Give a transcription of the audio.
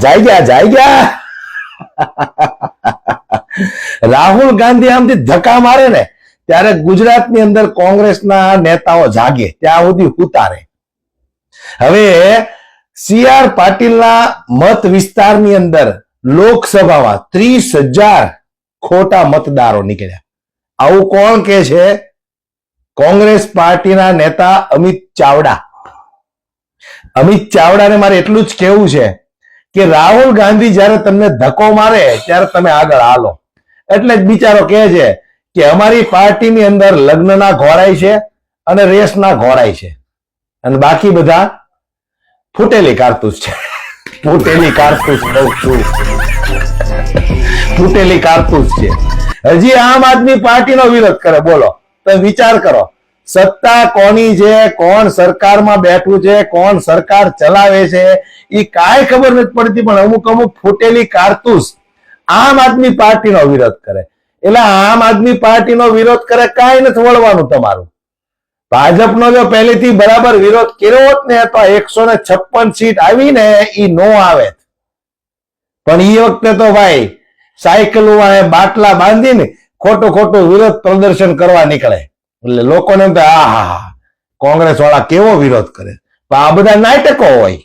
જાગ્યા રાહુલ ગાંધી આમથી ધક્કા મારે ને ત્યારે ગુજરાતની અંદર કોંગ્રેસના નેતાઓ જાગે, ત્યાં સુધી ઉતારે. હવે CR પાટીલના મત વિસ્તારની અંદર લોકસભામાં 30,000 ખોટા મતદારો નીકળ્યા. આવું કોણ કે છે? કોંગ્રેસ પાર્ટીના નેતા અમિત ચાવડા. અમિત ચાવડાને મારે એટલું જ કહેવું છે કે રાહુલ ગાંધી જયારે તમને ધક્કો મારે ત્યારે તમે આગળ હાલો. એટલે જ બિચારો કહે છે કે અમારી પાર્ટીની અંદર લગ્નના ઘોડાય છે અને રેસના ઘોડાય છે, અને બાકી બધા ફૂટેલી કારતૂસ છે. ફૂટેલી કારતૂસ ફૂટેલી કારતૂસ છે. હજી આમ આદમી પાર્ટીનો વિરોધ કરે. બોલો, તમે વિચાર કરો, સત્તા કોની છે, કોણ સરકારમાં બેઠું છે, કોણ સરકાર ચલાવે છે, એ કાંઈ ખબર નથી પડતી. પણ અમુક ફૂટેલી કારતૂસ આમ આદમી પાર્ટીનો વિરોધ કરે. એટલે આમ આદમી પાર્ટીનો વિરોધ કરે, કાંઈ નથી વળવાનું તમારું. ભાજપનો જો પહેલેથી બરાબર વિરોધ કર્યો હોત ને તો 156 સીટ આવીને એ નો આવે. પણ એ વખતે તો ભાઈ સાયકલો બાટલા બાંધીને ખોટું વિરોધ પ્રદર્શન કરવા નીકળે. એટલે લોકોને એમ થાય, હા કોંગ્રેસ વાળા કેવો વિરોધ કરે. પણ આ બધા નાટકો હોય.